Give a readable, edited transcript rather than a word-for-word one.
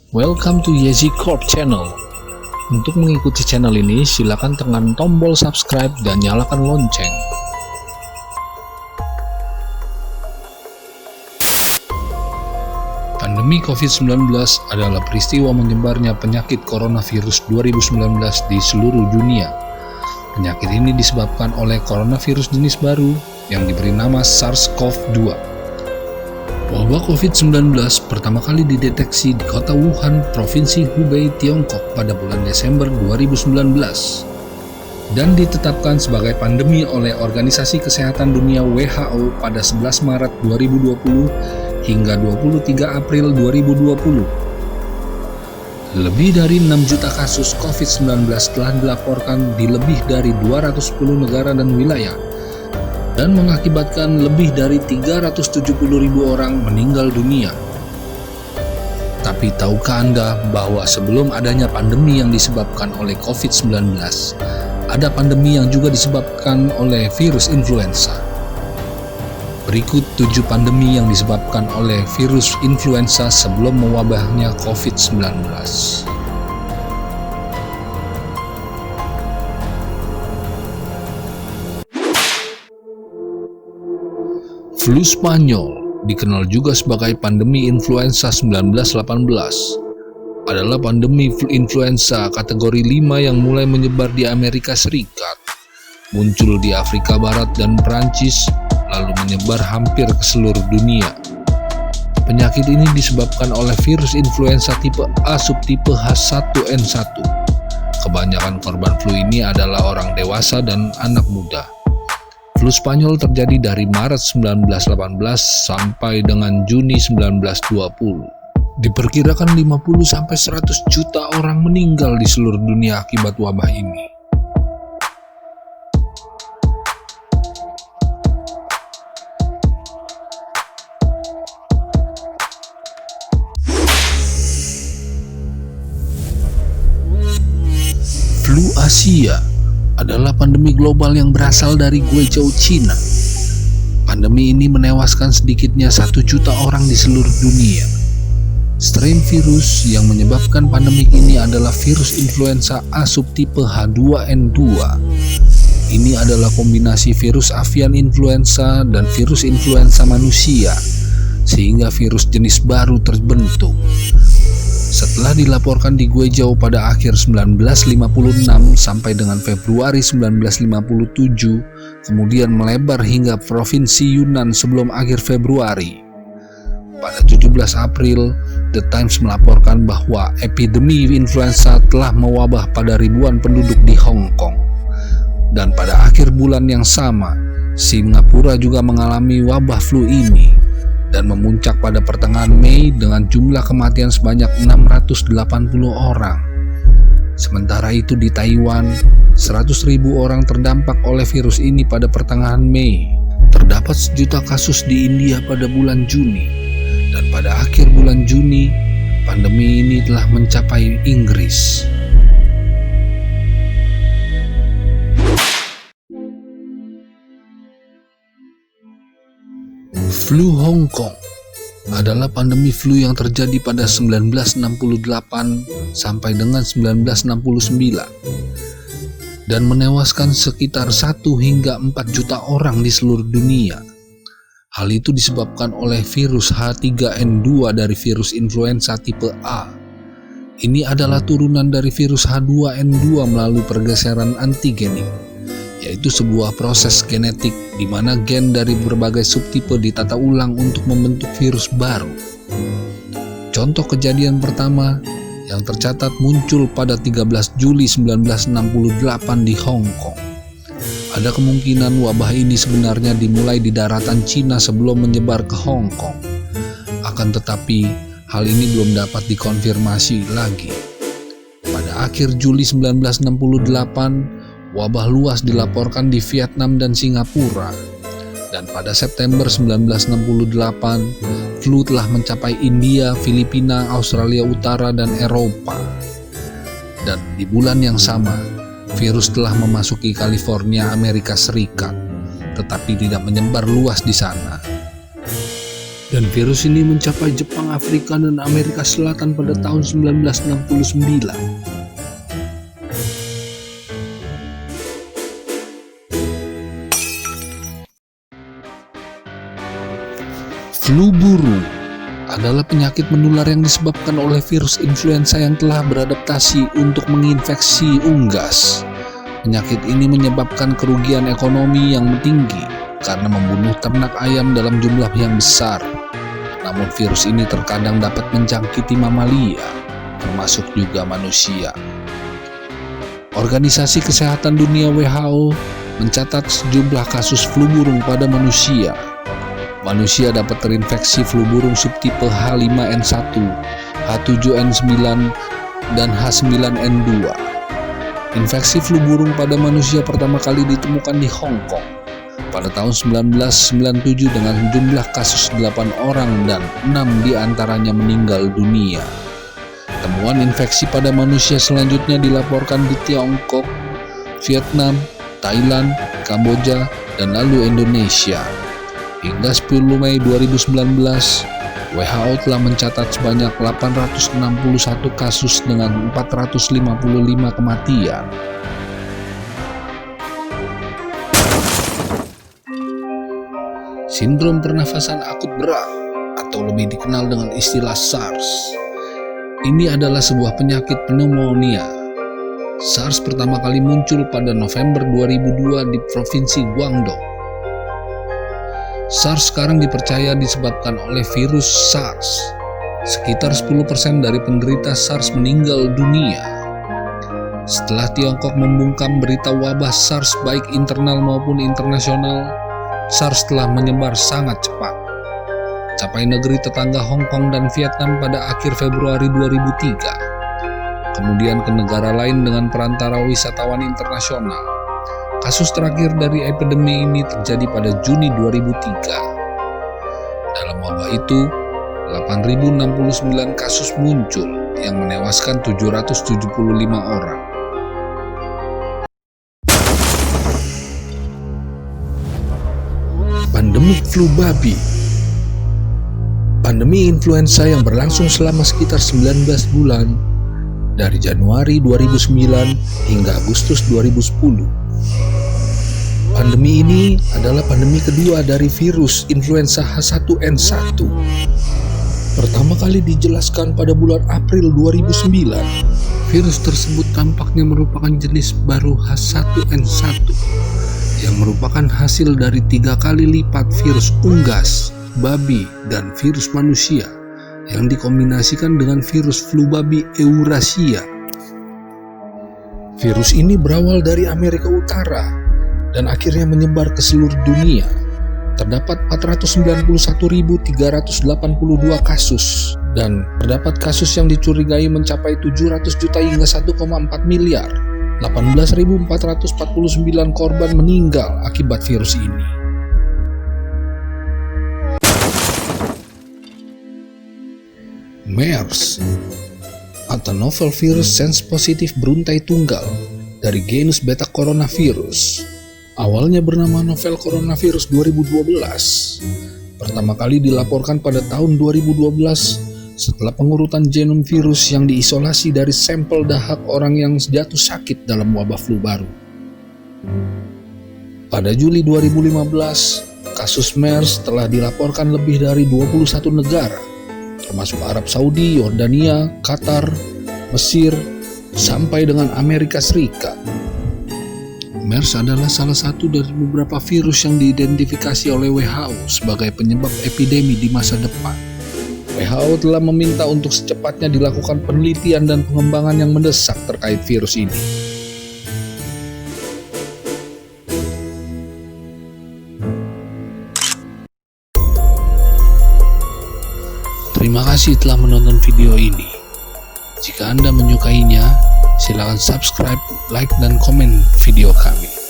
Welcome to Yezi Corp Channel. Untuk mengikuti channel ini, silakan tekan tombol subscribe dan nyalakan lonceng. Pandemi COVID-19 adalah peristiwa menyebarnya penyakit coronavirus 2019 di seluruh dunia. Penyakit ini disebabkan oleh coronavirus jenis baru yang diberi nama SARS-CoV-2. Wabah COVID-19 pertama kali dideteksi di kota Wuhan, Provinsi Hubei, Tiongkok pada bulan Desember 2019 dan ditetapkan sebagai pandemi oleh Organisasi Kesehatan Dunia WHO pada 11 Maret 2020 hingga 23 April 2020. Lebih dari 6 juta kasus COVID-19 telah dilaporkan di lebih dari 210 negara dan wilayah, dan mengakibatkan lebih dari 370.000 orang meninggal dunia. Tapi tahukah Anda bahwa sebelum adanya pandemi yang disebabkan oleh COVID-19, ada pandemi yang juga disebabkan oleh virus influenza? Berikut 7 pandemi yang disebabkan oleh virus influenza sebelum mewabahnya COVID-19. Flu Spanyol, dikenal juga sebagai pandemi influenza 1918, adalah pandemi influenza kategori 5 yang mulai menyebar di Amerika Serikat, muncul di Afrika Barat dan Perancis, lalu menyebar hampir ke seluruh dunia. Penyakit ini disebabkan oleh virus influenza tipe A subtipe H1N1. Kebanyakan korban flu ini adalah orang dewasa dan anak muda. Flu Spanyol terjadi dari Maret 1918 sampai dengan Juni 1920. Diperkirakan 50-100 juta orang meninggal di seluruh dunia akibat wabah ini. Flu Asia adalah pandemi global yang berasal dari Guizhou, Cina. Pandemi ini menewaskan sedikitnya 1 juta orang di seluruh dunia. Strain virus yang menyebabkan pandemi ini adalah virus influenza A subtipe H2N2. Ini adalah kombinasi virus avian influenza dan virus influenza manusia, sehingga virus jenis baru terbentuk. Setelah dilaporkan di Guizhou pada akhir 1956 sampai dengan Februari 1957, kemudian melebar hingga Provinsi Yunnan sebelum akhir Februari. Pada 17 April, The Times melaporkan bahwa epidemi influenza telah mewabah pada ribuan penduduk di Hong Kong. Dan pada akhir bulan yang sama, Singapura juga mengalami wabah flu ini, dan memuncak pada pertengahan Mei dengan jumlah kematian sebanyak 680 orang. Sementara itu di Taiwan, 100.000 orang terdampak oleh virus ini pada pertengahan Mei. Terdapat 1 juta kasus di India pada bulan Juni, dan pada akhir bulan Juni, pandemi ini telah mencapai Inggris. Flu Hong Kong adalah pandemi flu yang terjadi pada 1968 sampai dengan 1969 dan menewaskan sekitar 1 hingga 4 juta orang di seluruh dunia. Hal itu disebabkan oleh virus H3N2 dari virus influenza tipe A. Ini adalah turunan dari virus H2N2 melalui pergeseran antigenik, yaitu sebuah proses genetik di mana gen dari berbagai subtipe ditata ulang untuk membentuk virus baru. Contoh kejadian pertama yang tercatat muncul pada 13 Juli 1968 di Hong Kong. Ada kemungkinan wabah ini sebenarnya dimulai di daratan Cina sebelum menyebar ke Hong Kong. Akan tetapi, hal ini belum dapat dikonfirmasi lagi. Pada akhir Juli 1968, wabah luas dilaporkan di Vietnam dan Singapura, dan pada September 1968, flu telah mencapai India, Filipina, Australia Utara, dan Eropa. Dan di bulan yang sama, virus telah memasuki California, Amerika Serikat, tetapi tidak menyebar luas di sana. Dan virus ini mencapai Jepang, Afrika, dan Amerika Selatan pada tahun 1969. Flu burung adalah penyakit menular yang disebabkan oleh virus influenza yang telah beradaptasi untuk menginfeksi unggas. Penyakit ini menyebabkan kerugian ekonomi yang tinggi karena membunuh ternak ayam dalam jumlah yang besar. Namun virus ini terkadang dapat menjangkiti mamalia, termasuk juga manusia. Organisasi Kesehatan Dunia WHO mencatat sejumlah kasus flu burung pada manusia. Manusia dapat terinfeksi flu burung subtipe H5N1, H7N9, dan H9N2. Infeksi flu burung pada manusia pertama kali ditemukan di Hong Kong pada tahun 1997 dengan jumlah kasus 8 orang dan 6 diantaranya meninggal dunia. Temuan infeksi pada manusia selanjutnya dilaporkan di Tiongkok, Vietnam, Thailand, Kamboja, dan lalu Indonesia. Hingga 10 Mei 2019, WHO telah mencatat sebanyak 861 kasus dengan 455 kematian. Sindrom pernafasan akut berat atau lebih dikenal dengan istilah SARS. Ini adalah sebuah penyakit pneumonia. SARS pertama kali muncul pada November 2002 di Provinsi Guangdong. SARS sekarang dipercaya disebabkan oleh virus SARS. Sekitar 10% dari penderita SARS meninggal dunia. Setelah Tiongkok membungkam berita wabah SARS baik internal maupun internasional, SARS telah menyebar sangat cepat. Capai negeri tetangga Hong Kong dan Vietnam pada akhir Februari 2003. Kemudian ke negara lain dengan perantara wisatawan internasional. Kasus terakhir dari epidemi ini terjadi pada Juni 2003. Dalam wabah itu, 8.069 kasus muncul yang menewaskan 775 orang. Pandemi flu babi. Pandemi influenza yang berlangsung selama sekitar 19 bulan dari Januari 2009 hingga Agustus 2010. Pandemi ini adalah pandemi kedua dari virus influenza H1N1. Pertama kali dijelaskan pada bulan April 2009. Virus tersebut tampaknya merupakan jenis baru H1N1 yang merupakan hasil dari 3 kali lipat virus unggas, babi, dan virus manusia yang dikombinasikan dengan virus flu babi Eurasia. Virus ini berawal dari Amerika Utara dan akhirnya menyebar ke seluruh dunia. Terdapat 491.382 kasus dan terdapat kasus yang dicurigai mencapai 700 juta hingga 1,4 miliar. 18.449 korban meninggal akibat virus ini. MERS atau Novel Virus Sense Positif beruntai tunggal dari genus Beta Coronavirus. Awalnya bernama novel coronavirus 2012. Pertama kali dilaporkan pada tahun 2012 setelah pengurutan genom virus yang diisolasi dari sampel dahak orang yang jatuh sakit dalam wabah flu baru. Pada Juli 2015, kasus MERS telah dilaporkan lebih dari 21 negara, termasuk Arab Saudi, Yordania, Qatar, Mesir, sampai dengan Amerika Serikat. MERS adalah salah satu dari beberapa virus yang diidentifikasi oleh WHO sebagai penyebab epidemi di masa depan. WHO telah meminta untuk secepatnya dilakukan penelitian dan pengembangan yang mendesak terkait virus ini. Terima kasih telah menonton video ini. Jika Anda menyukainya, silakan subscribe, like, dan komen video kami.